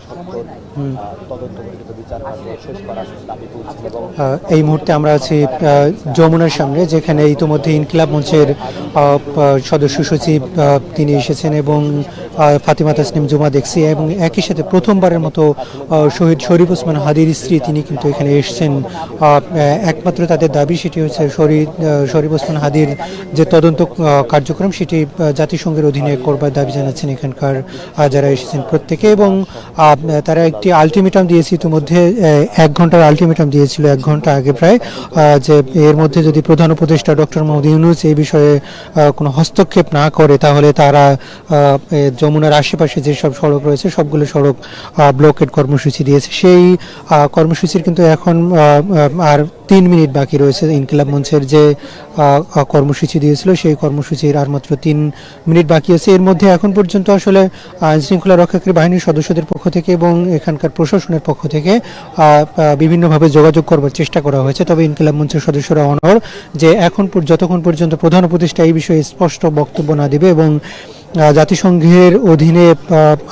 সত্তর তদন্ত পরিচিত বিচার কার্য শেষ করার দাবি তুলছেন এবং এই মুহূর্তে আমরা আছি যমুনার সামনে, যেখানে ইতিমধ্যে ইনকিলাব মঞ্চের সদস্য সচিব তিনি এসেছেন এবং ফাতিমা তাসনিম জুমা দেখছি এবং একই সাথে প্রথমবারের মতো শহীদ শরীফ ওসমান হাদির স্ত্রী তিনি কিন্তু এখানে এসেছেন। একমাত্র তাদের দাবি সেটি হচ্ছে শরীফ ওসমান হাদির যে তদন্ত কার্যক্রম সেটি জাতিসংঘের অধীনে করবার দাবি জানাচ্ছেন এখানকার যারা এসেছেন প্রত্যেকে। এবং তারা একটি আলটিমেটাম দিয়েছে ইতিমধ্যে, 1 ঘন্টার আলটিমেটাম দিয়েছিল 1 ঘন্টা আগে প্রায়, যে এর মধ্যে যদি প্রধান উপদেষ্টা ডক্টর মোহাম্মদ ইউনূস এই বিষয়ে কোনো হস্তক্ষেপ না করে তাহলে তারা যমুনার আশেপাশে যেসব সড়ক রয়েছে সবগুলো সড়ক ব্লকেড কর্মসূচি দিয়েছে। সেই কর্মসূচির কিন্তু এখন আর 3 মিনিট বাকি রয়েছে। ইনকিলাব মঞ্চের যে কর্মসূচি দিয়েছিল সেই কর্মসূচির আর মাত্র 3 মিনিট বাকি আছে। এর মধ্যে এখন পর্যন্ত আসলে আইনশৃঙ্খলা রক্ষাকারী বাহিনীর সদস্যদের পক্ষ থেকে এবং এখানকার প্রশাসনের পক্ষ থেকে বিভিন্নভাবে যোগাযোগ করবার চেষ্টা করা হয়েছে। তবে ইনকিলাব মঞ্চের সদস্যরা অনড় যে যতক্ষণ পর্যন্ত প্রধান উপদেষ্টা এই বিষয়ে স্পষ্ট বক্তব্য না দেবে এবং জাতিসংঘের অধীনে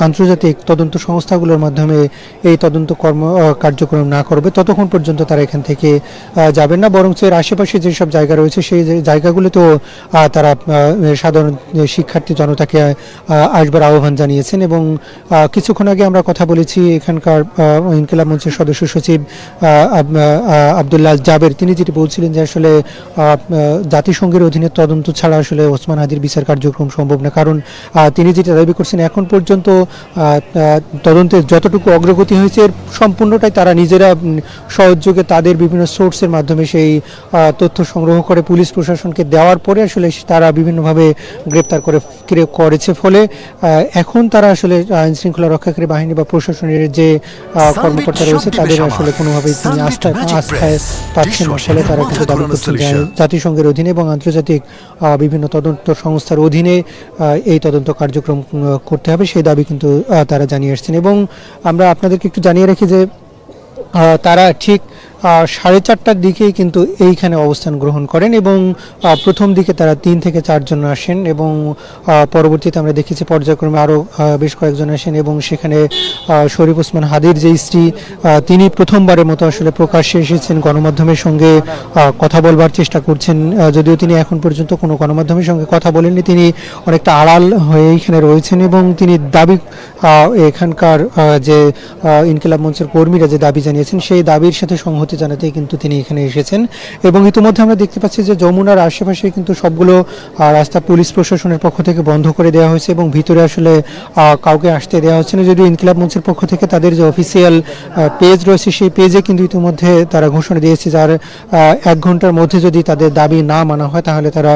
আন্তর্জাতিক তদন্ত সংস্থাগুলোর মাধ্যমে এই তদন্ত কার্যক্রম না করবে ততক্ষণ পর্যন্ত তারা এখান থেকে যাবেন না। বরঞ্চ এর আশেপাশে যেসব জায়গা রয়েছে সেই জায়গাগুলোতেও তারা সাধারণ শিক্ষার্থী জনতাকে আসবার আহ্বান জানিয়েছেন। এবং কিছুক্ষণ আগে আমরা কথা বলেছি এখানকার ইনকিলাব মঞ্চের সদস্য সচিব আব্দুল্লাহ জাবের, তিনি যেটি বলছিলেন যে আসলে জাতিসংঘের অধীনে তদন্ত ছাড়া আসলে ওসমান হাদির বিচার কার্যক্রম সম্ভব না। কারণ তিনি যেটা দাবি করছেন এখন পর্যন্ত তদন্তের যতটুকু অগ্রগতি হয়েছে এর সম্পূর্ণটাই তারা নিজেরা সহযোগে তাদের বিভিন্ন সোর্সের মাধ্যমে সেই তথ্য সংগ্রহ করে পুলিশ প্রশাসনকে দেওয়ার পরে আসলে তারা বিভিন্নভাবে গ্রেপ্তার করেছে। ফলে এখন তারা আসলে আইন শৃঙ্খলা রক্ষাকারী বাহিনী বা প্রশাসনের যে কর্মকর্তা রয়েছে তাদের আসলে কোনোভাবেই তিনি আস্থায় পাচ্ছেন না। ফলে তারা কিন্তু দাবি করছেন যে জাতিসংঘের অধীনে এবং আন্তর্জাতিক বিভিন্ন তদন্ত সংস্থার অধীনে এই তদন্ত কার্যক্রম করতে হবে, সেই দাবি কিন্তু তারা জানিয়ে আসছেন। এবং আমরা আপনাদেরকে একটু জানিয়ে রাখি যে তারা ঠিক 4:30টার দিকেই কিন্তু এইখানে অবস্থান গ্রহণ করেন এবং প্রথম দিকে তারা 3 থেকে 4 জন আসেন এবং পরবর্তীতে আমরা দেখেছি পর্যায়ক্রমে আরও বেশ কয়েকজন আসেন এবং সেখানে শরীফ ওসমান হাদির যে স্ত্রী তিনি প্রথমবারের মতো আসলে প্রকাশ্যে এসেছেন, গণমাধ্যমের সঙ্গে কথা বলবার চেষ্টা করছেন। যদিও তিনি এখন পর্যন্ত কোনো গণমাধ্যমের সঙ্গে কথা বলেননি, তিনি অনেকটা আড়াল হয়ে এইখানে রয়েছেন এবং তিনি দাবি এখানকার যে ইনকিলাব মঞ্চের কর্মীরা যে দাবি জানিয়েছেন সেই দাবির সাথে সংহতি জানাতেই কিন্তু তিনি এখানে এসেছেন। এবং ইতিমধ্যে আমরা দেখতে পাচ্ছি যে যমুনার আশেপাশে কিন্তু সবগুলো রাস্তা পুলিশ প্রশাসনের পক্ষ থেকে বন্ধ করে দেওয়া হয়েছে এবং ভিতরে আসলে কাউকে আসতে দেওয়া হচ্ছে না। যদিও ইনকিলাব মঞ্চের পক্ষ থেকে তাদের যে অফিসিয়াল পেজ রয়েছে সেই পেজে কিন্তু ইতিমধ্যে তারা ঘোষণা দিয়েছে যার 1 ঘন্টার মধ্যে যদি তাদের দাবি না মানা হয় তাহলে তারা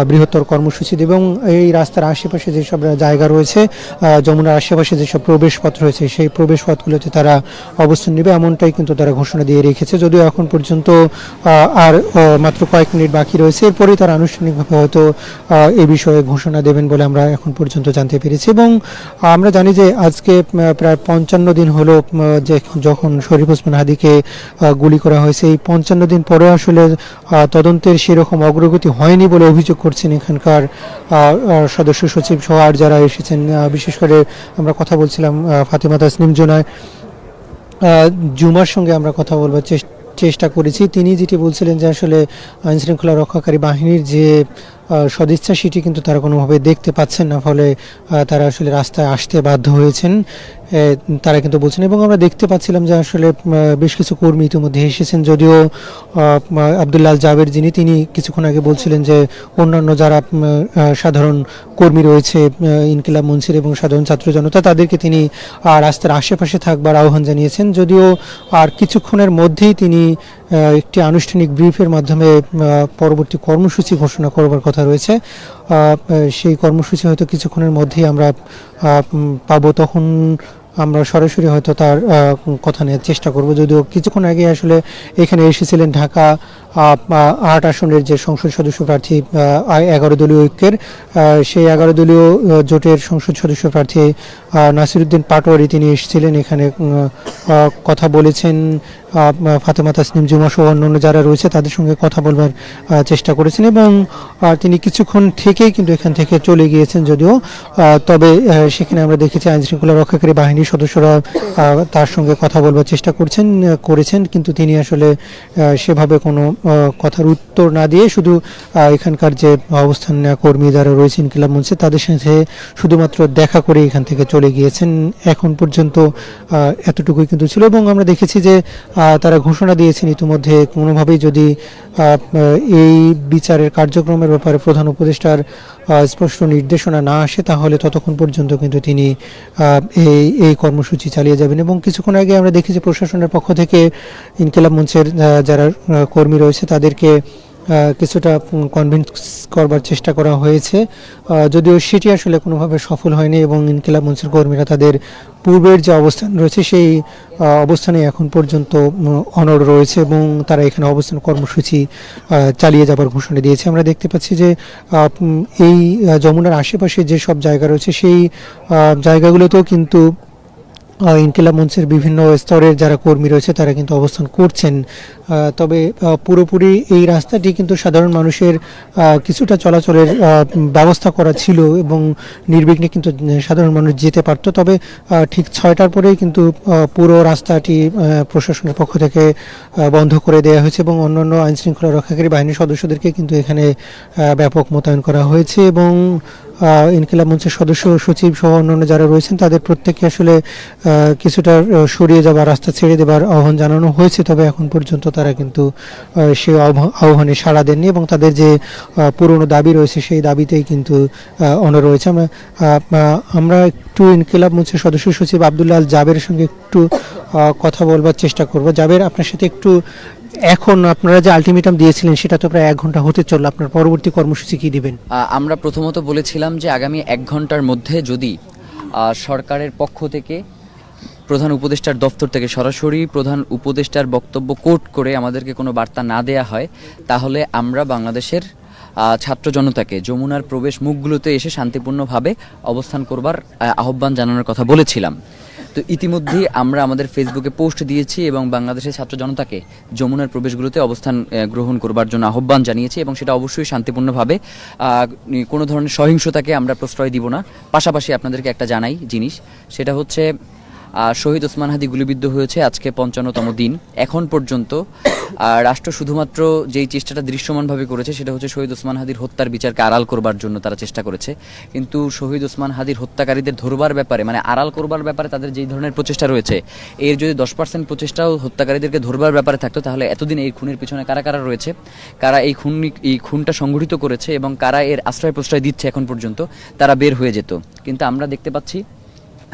বৃহত্তর কর্মসূচি দেবে। এবং এই রাস্তার আশেপাশে যেসব জায়গা রয়েছে, যমুনার আশেপাশে যেসব প্রবেশপথ রয়েছে সেই প্রবেশপথগুলোতে তারা অবস্থান নেবে এমনটাই কিন্তু তারা ঘোষণা দিয়ে রেখেছে। যদিও এখন পর্যন্ত আর মাত্র কয়েক মিনিট বাকি রয়েছে, এরপরেই তারা আনুষ্ঠানিকভাবে হয়তো এই বিষয়ে ঘোষণা দেবেন বলে আমরা এখন পর্যন্ত জানতে পেরেছি। এবং আমরা জানি যে আজকে প্রায় 55 দিন হলো যে যখন শরীফ ওসমান হাদিকে গুলি করা হয়েছে, এই 55 দিন পরেও আসলে তদন্তের সেরকম অগ্রগতি হয়নি বলে অভিযোগ করছেন এখানকার সদস্য সচিব সহ আর যারা এসেছেন। বিশেষ করে আমরা কথা বলছিলাম ফাতিমা তাসনিম জুমার সঙ্গে আমরা কথা বলবার চেষ্টা করেছি। তিনি যেটি বলছিলেন যে আসলে আইনশৃঙ্খলা রক্ষাকারী বাহিনীর যে সদিচ্ছা সেটি কিন্তু তারা কোনোভাবে দেখতে পাচ্ছেন না, ফলে তারা আসলে রাস্তায় আসতে বাধ্য হয়েছেন তারা কিন্তু বলছেন। এবং আমরা দেখতে পাচ্ছিলাম যে আসলে বেশ কিছু কর্মী ইতিমধ্যে এসেছেন, যদিও আব্দুল্লাহ জাবের যিনি তিনি কিছুক্ষণ আগে বলছিলেন যে অন্যান্য যারা সাধারণ কর্মী রয়েছে ইনকিলাব মঞ্চের এবং সাধারণ ছাত্র জনতা তাদেরকে তিনি রাস্তার আশেপাশে থাকবার আহ্বান জানিয়েছেন। যদিও আর কিছুক্ষণের মধ্যেই তিনি একটি আনুষ্ঠানিক ব্রিফের মাধ্যমে পরবর্তী কর্মসূচি ঘোষণা করবার কথা রয়েছে। সেই কর্মসূচি হয়তো কিছুক্ষণের মধ্যেই আমরা পাবো, তখন আমরা সরাসরি হয়তো তার কথা নেওয়ার চেষ্টা করব। যদিও কিছুক্ষণ আগে আসলে এখানে এসেছিলেন ঢাকা 8 আসনের যে সংসদ সদস্য প্রার্থী 11 দলীয় ঐক্যের সেই 11 দলীয় জোটের সংসদ সদস্য প্রার্থী নাসিরউদ্দিন পাটোয়ারি, তিনি এসেছিলেন এখানে কথা বলেছেন ফাতেমা তাসনিম জুমা সহ অন্যান্য যারা রয়েছে তাদের সঙ্গে কথা বলবার চেষ্টা করেছেন এবং তিনি কিছুক্ষণ থেকেই কিন্তু এখান থেকে চলে গিয়েছেন যদিও, তবে সেখানে আমরা দেখেছি আইনশৃঙ্খলা রক্ষাকারী বাহিনীর সদস্যরা তার সঙ্গে কথা বলবার চেষ্টা করেছেন, কিন্তু তিনি আসলে সেভাবে কোনো কথার উত্তর না দিয়ে শুধু এখানকার যে অবস্থান কর্মী যারা রয়েছে ইনকিলাব মঞ্চে তাদের সাথে শুধুমাত্র দেখা করে এখান থেকে চলে গিয়েছেন। এখন পর্যন্ত এতটুকুই কিন্তু ছিল এবং আমরা দেখেছি যে তারা ঘোষণা দিয়েছেন ইতিমধ্যে কোনোভাবেই যদি এই বিচারের কার্যক্রমের ব্যাপারে প্রধান উপদেষ্টার স্পষ্ট নির্দেশনা না আসে তাহলে ততক্ষণ পর্যন্ত কিন্তু তিনি এই কর্মসূচি চালিয়ে যাবেন। এবং কিছুক্ষণ আগে আমরা দেখেছি প্রশাসনের পক্ষ থেকে ইনকিলাব মঞ্চের যারা কর্মী রয়েছে তাদেরকে কিছুটা কনভিন্স করবার চেষ্টা করা হয়েছে, যদিও সেটি আসলে কোনোভাবে সফল হয়নি এবং ইনকিলাব মঞ্চের কর্মীরা তাদের পূর্বের যে অবস্থান রয়েছে সেই অবস্থানে এখন পর্যন্ত অনড় রয়েছে এবং তারা এখানে অবস্থান কর্মসূচি চালিয়ে যাবার ঘোষণা দিয়েছে। আমরা দেখতে পাচ্ছি যে এই যমুনার আশেপাশে যে সব জায়গা রয়েছে সেই জায়গাগুলোতেও কিন্তু ইনকিলাব মঞ্চের বিভিন্ন স্তরের যারা কর্মী রয়েছে তারা কিন্তু অবস্থান করছেন, তবে পুরোপুরি এই রাস্তাটি কিন্তু সাধারণ মানুষের কিছুটা চলাচলের ব্যবস্থা করা ছিল এবং নির্বিঘ্নে কিন্তু সাধারণ মানুষ যেতে পারত, তবে ঠিক 6টার পরেই কিন্তু পুরো রাস্তাটি প্রশাসনের পক্ষ থেকে বন্ধ করে দেওয়া হয়েছে এবং অন্যান্য আইনশৃঙ্খলা রক্ষাকারী বাহিনীর সদস্যদেরকে কিন্তু এখানে ব্যাপক মোতায়েন করা হয়েছে এবং ইনকিলাব মঞ্চের সদস্য সচিব সহ অন্যান্য যারা রয়েছেন তাদের প্রত্যেককে আসলে কিছুটা সরিয়ে যাবার রাস্তা ছেড়ে দেবার আহ্বান জানানো হয়েছে, তবে এখন পর্যন্ত তারা কিন্তু সেই আহ্বানে সাড়া দেননি এবং তাদের যে পুরনো দাবি রয়েছে সেই দাবিতেই কিন্তু অনড় রয়েছে। আমরা একটু ইনকিলাব মঞ্চের সদস্য সচিব আব্দুল্লাহ আল জাবেরের সঙ্গে একটু কথা বলবার চেষ্টা করব। জাবের, আপনার সাথে একটু, এখন আপনারা যে আলটিমেটাম দিয়েছিলেন সেটা তো প্রায় 1 ঘন্টা হতে চলল, আপনার পরবর্তী কর্মসূচি কি দিবেন? আমরা প্রথমত বলেছিলাম যে আগামী 1 ঘন্টার মধ্যে যদি সরকারের পক্ষ থেকে প্রধান উপদেষ্টার দপ্তর থেকে সরাসরি প্রধান উপদেষ্টার বক্তব্য কোট করে আমাদেরকে কোনো বার্তা না দেয়া হয় তাহলে আমরা বাংলাদেশের ছাত্র জনতাকে যমুনার প্রবেশ মুখগুলোতে এসে শান্তিপূর্ণভাবে অবস্থান করবার আহ্বান জানানোর কথা বলেছিলাম। তো ইতিমধ্যেই আমরা আমাদের ফেসবুকে পোস্ট দিয়েছি এবং বাংলাদেশের ছাত্র জনতাকে যমুনার প্রবেশগুলোতে অবস্থান গ্রহণ করবার জন্য আহ্বান জানিয়েছি এবং সেটা অবশ্যই শান্তিপূর্ণভাবে, কোনো ধরনের সহিংসতাকে আমরা প্রশ্রয় দিব না। পাশাপাশি আপনাদেরকে একটা জানাই জিনিস, সেটা হচ্ছে শহীদ ওসমান হাদি গুলিবিদ্ধ হয়েছে আজকে 55তম দিন। এখন পর্যন্ত রাষ্ট্র শুধুমাত্র যেই চেষ্টাটা দৃশ্যমানভাবে করেছে সেটা হচ্ছে শহীদ ওসমান হাদির হত্যার বিচারকে আড়াল করবার জন্য তারা চেষ্টা করেছে, কিন্তু শহীদ ওসমান হাদির হত্যাকারীদের ধরবার ব্যাপারে মানে আড়াল করবার ব্যাপারে তাদের যেই ধরনের প্রচেষ্টা রয়েছে এর যদি 10% প্রচেষ্টাও হত্যাকারীদেরকে ধরবার ব্যাপারে থাকতো তাহলে এতদিন এই খুনের পিছনে কারা কারা রয়েছে, কারা এই খুনটা সংগঠিত করেছে এবং কারা এর আশ্রয় প্রশ্রয় দিচ্ছে এখন পর্যন্ত তারা বের হয়ে যেত। কিন্তু আমরা দেখতে পাচ্ছি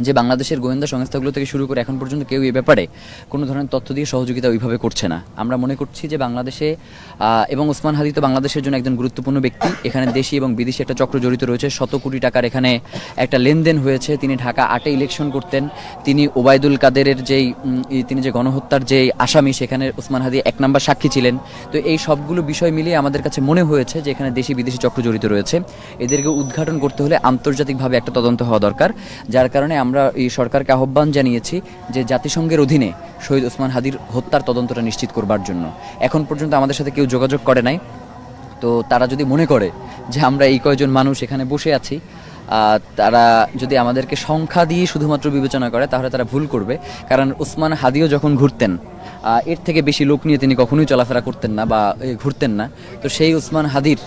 যে বাংলাদেশের গোয়েন্দা সংস্থাগুলো থেকে শুরু করে এখন পর্যন্ত কেউ এই ব্যাপারে কোনো ধরনের তথ্য দিয়ে সহযোগিতা ওইভাবে করছে না। আমরা মনে করছি যে বাংলাদেশে এবং ওসমান হাদি তো বাংলাদেশের জন্য একজন গুরুত্বপূর্ণ ব্যক্তি, এখানে দেশি এবং বিদেশি একটা চক্র জড়িত রয়েছে, 100 কোটি টাকার এখানে একটা লেনদেন হয়েছে। তিনি ঢাকা 8-এ ইলেকশন করতেন, তিনি ওবায়দুল কাদেরের তিনি যে গণহত্যার যে আসামি সেখানে ওসমান হাদি 1 নম্বর সাক্ষী ছিলেন। তো এই সবগুলো বিষয় মিলিয়ে আমাদের কাছে মনে হয়েছে যে এখানে দেশি বিদেশি চক্র জড়িত রয়েছে, এদেরকে উদ্ঘাটন করতে হলে আন্তর্জাতিকভাবে একটা তদন্ত হওয়া দরকার। যার কারণে আমরা এই সরকারকে আহ্বান জানিয়েছি যে জাতিসংঘের অধীনে শহীদ ওসমান হাদির হত্যার তদন্তটা নিশ্চিত করবার জন্য। এখন পর্যন্ত আমাদের সাথে কেউ যোগাযোগ করে নাই, তো তারা যদি মনে করে যে আমরা এই কয়জন মানুষ এখানে বসে আছি তারা যদি আমাদেরকে সংখ্যা দিয়ে শুধুমাত্র বিবেচনা করে তাহলে তারা ভুল করবে। কারণ ওসমান হাদিও যখন ঘুরতেন এর থেকে বেশি লোক নিয়ে তিনি কখনোই চলাফেরা করতেন না বা ঘুরতেন না। তো সেই ওসমান হাদির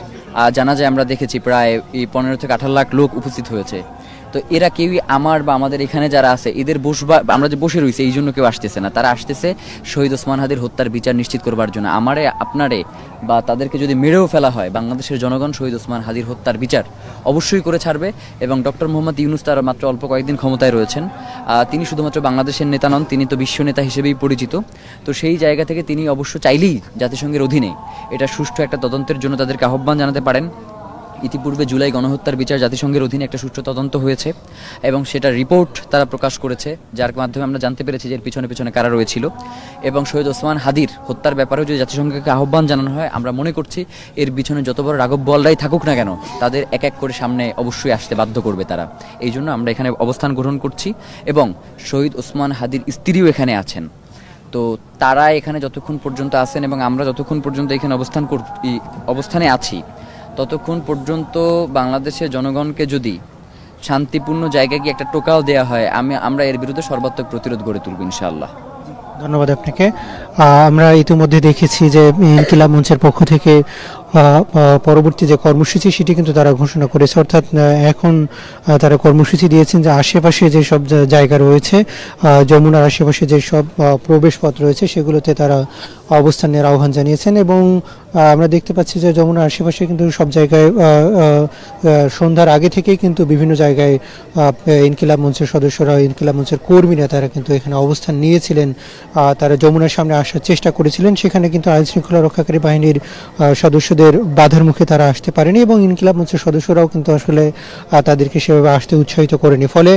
জানাজায় আমরা দেখেছি প্রায় 15 থেকে 18 লাখ লোক উপস্থিত হয়েছে। তো এরা কেউই আমার বা আমাদের এখানে যারা আছে এদের আমরা যে বসে রয়েছে এই জন্য কেউ আসতেছে না, তারা আসতেছে শহীদ ওসমান হাদির হত্যার বিচার নিশ্চিত করবার জন্য। আমারে আপনারে বা তাদেরকে যদি মেরেও ফেলা হয় বাংলাদেশের জনগণ শহীদ ওসমান হাদির হত্যার বিচার অবশ্যই করে ছাড়বে। এবং ডক্টর মোহাম্মদ ইউনূস তারা মাত্র অল্প কয়েকদিন ক্ষমতায় রয়েছেন, তিনি শুধুমাত্র বাংলাদেশের নেতা নন, তিনি তো বিশ্ব নেতা হিসেবেই পরিচিত। তো সেই জায়গা থেকে তিনি অবশ্য চাইলেই জাতিসংঘের অধীনে এটা সুষ্ঠু একটা তদন্তের জন্য তাদেরকে আহ্বান জানাতে পারেন। ইতিপূর্বে জুলাই গণহত্যার বিচার জাতিসংঘের অধীনে একটা সুষ্ঠু তদন্ত হয়েছে এবং সেটা রিপোর্ট তারা প্রকাশ করেছে, যার মাধ্যমে আমরা জানতে পেরেছি যে এর পিছনে কারা রয়েছিল। এবং শহীদ ওসমান হাদির হত্যার ব্যাপারেও যদি জাতিসংঘকে আহ্বান জানানো হয় আমরা মনে করছি এর পিছনে যত বড় রাঘব বোয়ালরাই থাকুক না কেন তাদের এক এক করে সামনে অবশ্যই আসতে বাধ্য করবে তারা। এই জন্য আমরা এখানে অবস্থান গ্রহণ করছি এবং শহীদ ওসমান হাদির স্ত্রীও এখানে আছেন। তো তারা এখানে যতক্ষণ পর্যন্ত আছেন এবং আমরা যতক্ষণ পর্যন্ত এখানে অবস্থানে আছি, ততক্ষণ পর্যন্ত বাংলাদেশের জনগণকে যদি শান্তিপূর্ণ জায়গায় গিয়ে একটা টোকাও দেওয়া হয়, আমরা এর বিরুদ্ধে সর্বাত্মক প্রতিরোধ গড়ে তুলব ইনশাআল্লাহ। ধন্যবাদ আপনাকে। আমরা ইতিমধ্যে দেখেছি যে ইনকিলাব মঞ্চের পক্ষ থেকে পরবর্তী যে কর্মসূচি সেটি কিন্তু তারা ঘোষণা করেছে, অর্থাৎ এখন তারা কর্মসূচি দিয়েছেন যে আশেপাশে যে সব জায়গা রয়েছে, যমুনার আশেপাশে যে সব প্রবেশপথ রয়েছে সেগুলোতে তারা অবস্থান নেওয়ার আহ্বান জানিয়েছেন। এবং আমরা দেখতে পাচ্ছি যে যমুনার আশেপাশে কিন্তু সব জায়গায় সন্ধ্যার আগে থেকেই কিন্তু বিভিন্ন জায়গায় ইনকিলাব মঞ্চের সদস্যরা, ইনকিলাব মঞ্চের কর্মীরা তারা কিন্তু এখানে অবস্থান নিয়েছিলেন। তারা যমুনার সামনে আসার চেষ্টা করেছিলেন, সেখানে কিন্তু আইন শৃঙ্খলা রক্ষাকারী বাহিনীর সদস্যদের বাধার মুখে তারা আসতে পারেনি এবং ইনকিলাব মঞ্চের সদস্যরাও কিন্তু আসলে তাদেরকে সেভাবে আসতে উৎসাহিত করেনি। ফলে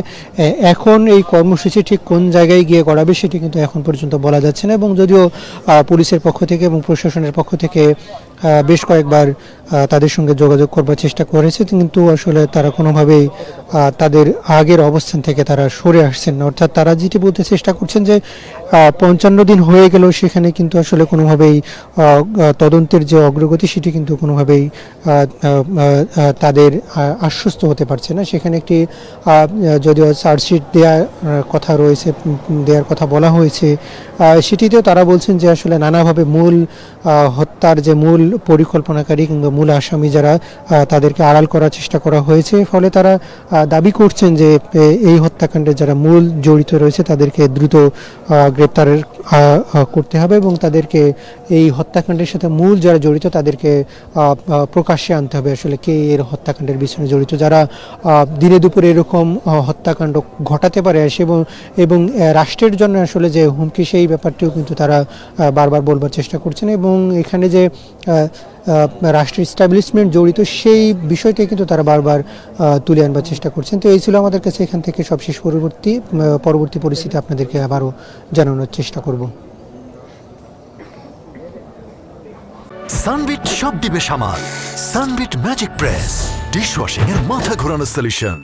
এখন এই কর্মসূচি ঠিক কোন জায়গায় গিয়ে গড়াবে সেটি কিন্তু এখন পর্যন্ত বলা যাচ্ছে না। এবং যদিও পুলিশের পক্ষ থেকে এবং প্রশাসনের পক্ষ থেকে বেশ কয়েকবার তাদের সঙ্গে যোগাযোগ করবার চেষ্টা করেছে, কিন্তু আসলে তারা কোনোভাবেই তাদের আগের অবস্থান থেকে তারা সরে আসছেন না। অর্থাৎ তারা যেটি বলতে চেষ্টা করছেন যে 55 দিন হয়ে গেল, সেখানে কিন্তু আসলে কোনোভাবেই তদন্তের যে অগ্রগতি সেটি কিন্তু কোনোভাবেই তাদের আশ্বস্ত হতে পারছে না। সেখানে একটি যদিও চার্জশিট দেওয়ার কথা বলা হয়েছে, সেটিতেও তারা বলছেন যে আসলে নানাভাবে মূল হত্যার যে মূল পরিকল্পনাকারী কিংবা মূল আসামি যারা, তাদেরকে আড়াল করার চেষ্টা করা হয়েছে। ফলে তারা দাবি করছেন যে এই হত্যাকাণ্ডে যারা মূল জড়িত রয়েছে তাদেরকে দ্রুত গ্রেপ্তারের করতে হবে এবং তাদেরকে এই হত্যাকাণ্ডের সাথে মূল যারা জড়িত তাদেরকে প্রকাশ্যে আনতে হবে আসলে কে এর হত্যাকাণ্ডের পিছনে জড়িত, যারা দিনে দুপুরে এরকম হত্যাকাণ্ড ঘটাতে পারে এবং রাষ্ট্রের জন্য আসলে যে হুমকি সেই ব্যাপারটিও কিন্তু তারা বারবার বলবার চেষ্টা করছেন। এবং এখানে যে রাষ্ট্রের এস্টাবলিশমেন্ট জড়িত সেই বিষয়টি কিন্তু তারা বারবার তুলে আনবার চেষ্টা করছেন। তো এই ছিল আমাদের কাছে এখান থেকে সবশেষ পরবর্তী পরিস্থিতি আপনাদেরকে আবারও জানানোর চেষ্টা করব। সানবিট সব দিবে সামাল। সানবিট ম্যাজিক প্রেস ডিশওয়াশিং এর মাথা ঘোরানো সলিউশন।